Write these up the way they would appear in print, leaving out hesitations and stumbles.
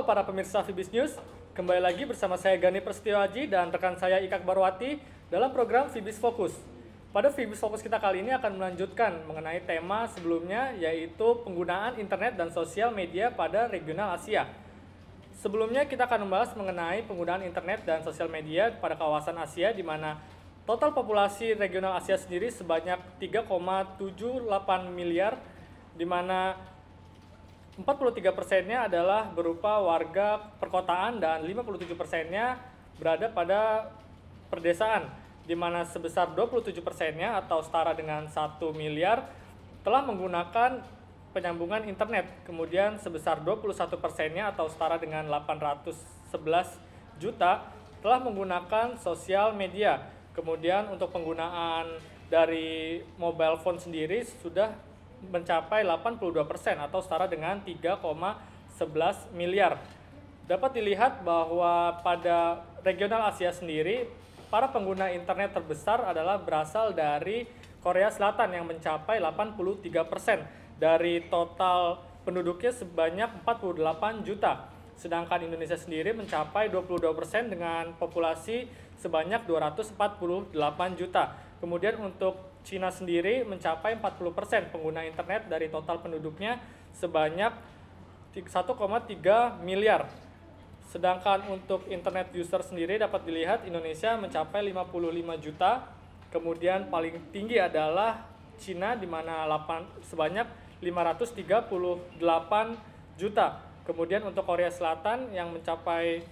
Halo para pemirsa Fibis News, kembali lagi bersama saya Gani Prasetyoaji dan rekan saya Ika Akbarwati dalam program Fibis Fokus. Pada Fibis Fokus kita kali ini akan melanjutkan mengenai tema sebelumnya, yaitu penggunaan internet dan sosial media pada regional Asia. Sebelumnya kita akan membahas mengenai penggunaan internet dan sosial media pada kawasan Asia, di mana total populasi regional Asia sendiri sebanyak 3,78 miliar, di mana 43%-nya adalah berupa warga perkotaan dan 57%-nya berada pada perdesaan, di mana sebesar 27%-nya atau setara dengan 1 miliar telah menggunakan penyambungan internet. Kemudian sebesar 21%-nya atau setara dengan 811 juta telah menggunakan sosial media. Kemudian untuk penggunaan dari mobile phone sendiri sudah mencapai 82% atau setara dengan 3,11 miliar. Dapat dilihat bahwa pada regional Asia sendiri, para pengguna internet terbesar adalah berasal dari Korea Selatan yang mencapai 83% dari total penduduknya sebanyak 48 juta. Sedangkan Indonesia sendiri mencapai 22% dengan populasi sebanyak 248 juta. Kemudian untuk Cina sendiri mencapai 40% pengguna internet dari total penduduknya sebanyak 1,3 miliar. Sedangkan untuk internet user sendiri dapat dilihat Indonesia mencapai 55 juta. Kemudian paling tinggi adalah Cina di mana sebanyak 538 juta. Kemudian untuk Korea Selatan yang mencapai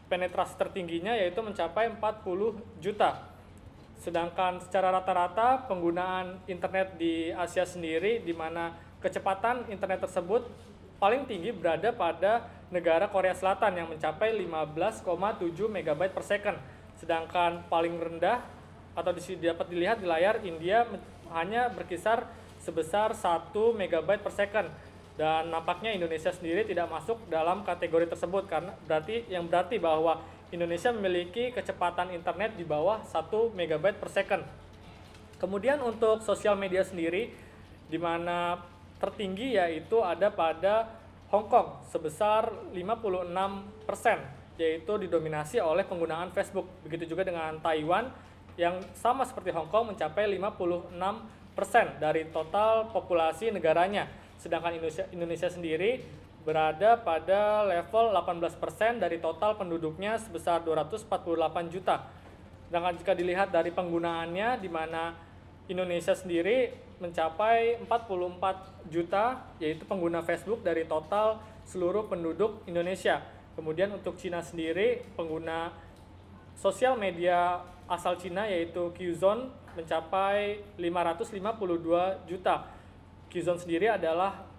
penetrasi tertingginya yaitu mencapai 40 juta. Sedangkan secara rata-rata penggunaan internet di Asia sendiri, di mana kecepatan internet tersebut paling tinggi berada pada negara Korea Selatan yang mencapai 15,7 MB per second. Sedangkan paling rendah atau dapat dilihat di layar India hanya berkisar sebesar 1 MB per second. Dan nampaknya Indonesia sendiri tidak masuk dalam kategori tersebut karena berarti bahwa Indonesia memiliki kecepatan internet di bawah 1 MB per second. Kemudian untuk sosial media sendiri, di mana tertinggi yaitu ada pada Hong Kong sebesar 56%, yaitu didominasi oleh penggunaan Facebook. Begitu juga dengan Taiwan yang sama seperti Hong Kong mencapai 56% dari total populasi negaranya. Sedangkan Indonesia sendiri berada pada level 18% dari total penduduknya sebesar 248 juta. Sedangkan jika dilihat dari penggunaannya, di mana Indonesia sendiri mencapai 44 juta, yaitu pengguna Facebook dari total seluruh penduduk Indonesia. Kemudian untuk Cina sendiri, pengguna sosial media asal Cina yaitu Qzone mencapai 552 juta. Qzone sendiri adalah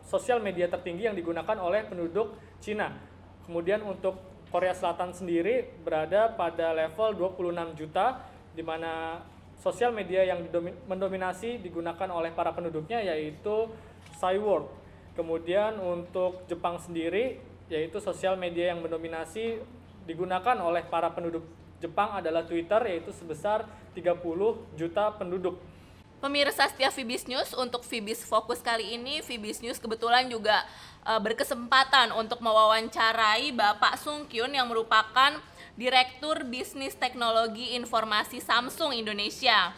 sosial media tertinggi yang digunakan oleh penduduk Cina. Kemudian untuk Korea Selatan sendiri berada pada level 26 juta, di mana sosial media yang mendominasi digunakan oleh para penduduknya yaitu Cyworld. Kemudian untuk Jepang sendiri, yaitu sosial media yang mendominasi digunakan oleh para penduduk Jepang adalah Twitter, yaitu sebesar 30 juta penduduk. Pemirsa setia Fibis News, untuk Fibis Fokus kali ini, Fibis News kebetulan juga berkesempatan untuk mewawancarai Bapak Sung Kyun yang merupakan Direktur Bisnis Teknologi Informasi Samsung Indonesia.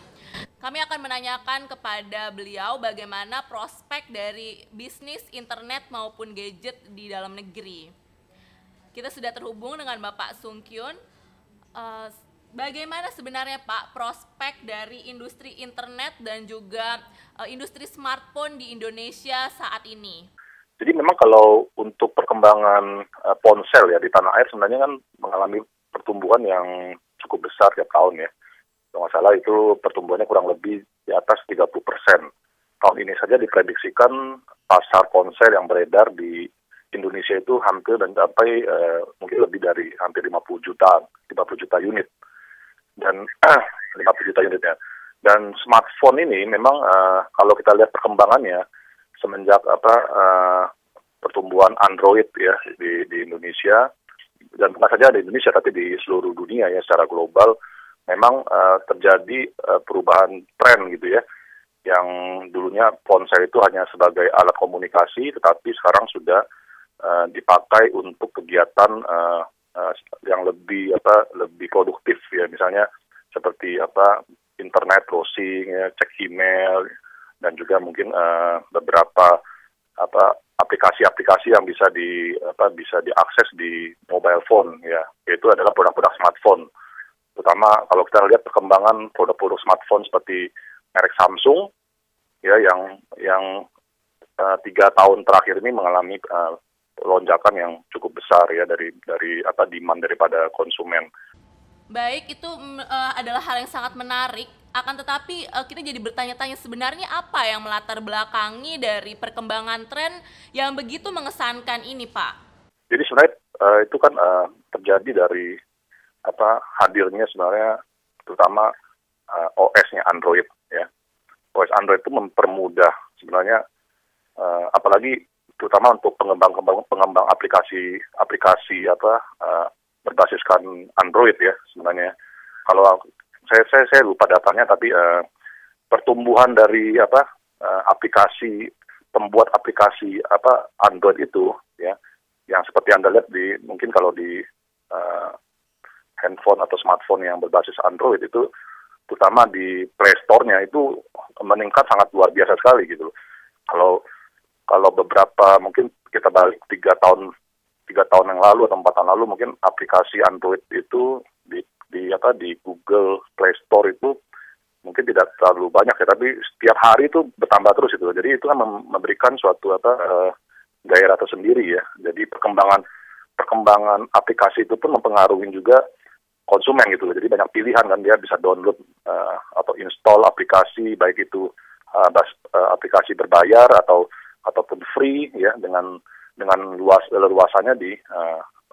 Kami akan menanyakan kepada beliau bagaimana prospek dari bisnis internet maupun gadget di dalam negeri. Kita sudah terhubung dengan Bapak Sung Kyun. Bagaimana sebenarnya Pak prospek dari industri internet dan juga industri smartphone di Indonesia saat ini? Jadi memang kalau untuk perkembangan ponsel ya di tanah air sebenarnya kan mengalami pertumbuhan yang cukup besar tiap tahun ya. Kalau nggak salah itu pertumbuhannya kurang lebih di atas 30%. Tahun ini saja diprediksikan pasar ponsel yang beredar di Indonesia itu hampir mencapai mungkin lebih dari hampir 50 juta unit. Dan 50 juta unitnya. Dan smartphone ini memang kalau kita lihat perkembangannya semenjak pertumbuhan Android ya di Indonesia, dan bukan saja di Indonesia tapi di seluruh dunia ya secara global, memang terjadi perubahan tren gitu ya, yang dulunya ponsel itu hanya sebagai alat komunikasi, tetapi sekarang sudah dipakai untuk kegiatan yang lebih produktif ya, misalnya seperti internet browsing ya, cek email, dan juga mungkin beberapa aplikasi-aplikasi yang bisa diakses di mobile phone ya, yaitu adalah produk-produk smartphone. Terutama kalau kita lihat perkembangan produk-produk smartphone seperti merek Samsung ya, yang 3 tahun terakhir ini mengalami lonjakan yang cukup besar ya dari demand daripada konsumen. Baik, itu adalah hal yang sangat menarik. Akan tetapi kita jadi bertanya-tanya, sebenarnya apa yang melatar belakangi dari perkembangan tren yang begitu mengesankan ini, Pak? Jadi sebenarnya itu kan terjadi dari hadirnya sebenarnya terutama OS-nya Android ya. OS Android itu mempermudah sebenarnya, apalagi terutama untuk pengembang aplikasi berbasiskan Android ya sebenarnya. Kalau saya lupa datanya, tapi pertumbuhan dari aplikasi pembuat aplikasi Android itu ya, yang seperti Anda lihat mungkin kalau di handphone atau smartphone yang berbasis Android itu, terutama di Play Store-nya itu meningkat sangat luar biasa sekali gitu. Kalau beberapa mungkin kita balik 3 tahun yang lalu atau 4 tahun lalu, mungkin aplikasi Android itu di Google Play Store itu mungkin tidak terlalu banyak ya, tapi setiap hari itu bertambah terus itu. Jadi itu kan memberikan suatu gairah tersendiri ya. Jadi perkembangan aplikasi itu pun mempengaruhi juga konsumen gitu. Jadi banyak pilihan kan, dia bisa download atau install aplikasi, baik itu aplikasi berbayar ataupun free ya, dengan leluasannya di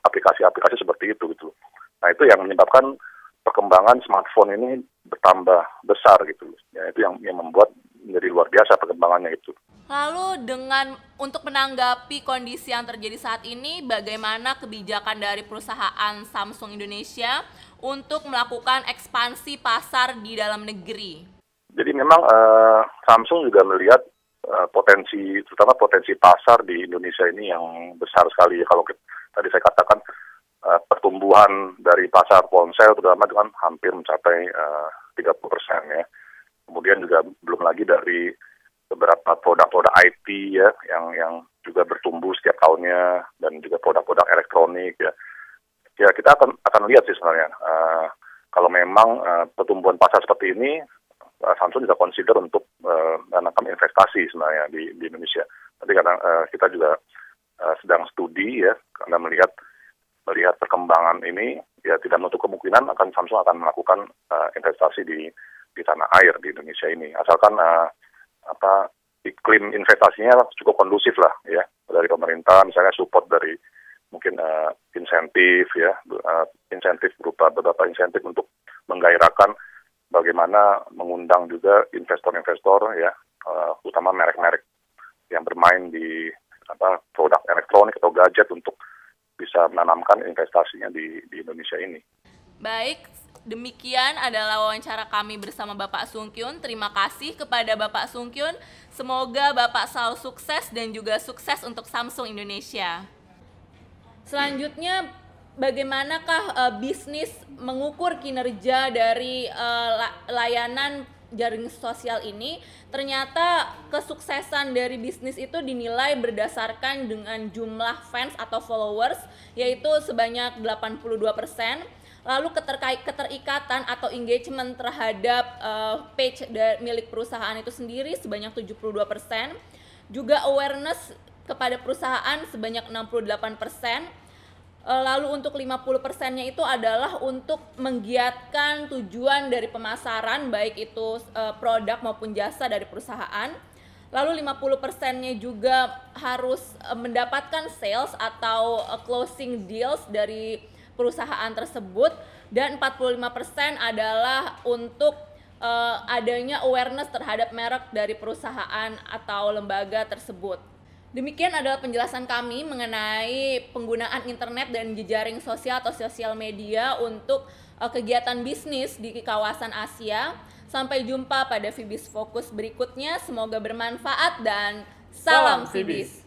aplikasi-aplikasi seperti itu gitu. Nah, itu yang menyebabkan perkembangan smartphone ini bertambah besar gitu. Ya, itu yang membuat menjadi luar biasa perkembangannya itu. Lalu untuk menanggapi kondisi yang terjadi saat ini, bagaimana kebijakan dari perusahaan Samsung Indonesia untuk melakukan ekspansi pasar di dalam negeri? Jadi memang Samsung juga melihat terutama potensi pasar di Indonesia ini yang besar sekali. Kalau tadi saya katakan pertumbuhan dari pasar ponsel terutama itu kan hampir mencapai 30% ya. Kemudian juga belum lagi dari beberapa produk-produk IT ya, yang juga bertumbuh setiap tahunnya, dan juga produk-produk elektronik ya. Ya, kita akan lihat sih sebenarnya kalau memang pertumbuhan pasar seperti ini, Samsung juga consider untuk menanamkan investasi sebenarnya di Indonesia. Tapi karena kita juga sedang studi ya, karena melihat perkembangan ini, ya tidak menutup kemungkinan Samsung akan melakukan investasi di tanah air di Indonesia ini, asalkan iklim investasinya cukup kondusif lah ya, dari pemerintah, misalnya support dari mungkin insentif ya, insentif berupa beberapa insentif untuk menggairahkan bagaimana mengundang juga investor-investor ya, utama merek-merek yang bermain di produk elektronik atau gadget untuk bisa menanamkan investasinya di Indonesia ini. Baik, demikian adalah wawancara kami bersama Bapak Sungkyun. Terima kasih kepada Bapak Sungkyun. Semoga Bapak selalu sukses dan juga sukses untuk Samsung Indonesia. Selanjutnya, bagaimanakah bisnis mengukur kinerja dari layanan jaring sosial ini? Ternyata kesuksesan dari bisnis itu dinilai berdasarkan dengan jumlah fans atau followers, yaitu sebanyak 82%. Lalu keterikatan atau engagement terhadap page milik perusahaan itu sendiri sebanyak 72%. Juga awareness kepada perusahaan sebanyak 68%. Lalu untuk 50%-nya itu adalah untuk menggiatkan tujuan dari pemasaran, baik itu produk maupun jasa dari perusahaan. Lalu 50%-nya juga harus mendapatkan sales atau closing deals dari perusahaan tersebut, dan 45% adalah untuk adanya awareness terhadap merek dari perusahaan atau lembaga tersebut. Demikian adalah penjelasan kami mengenai penggunaan internet dan jejaring sosial atau sosial media untuk kegiatan bisnis di kawasan Asia. Sampai jumpa pada Fibis Fokus berikutnya. Semoga bermanfaat dan salam Fibis.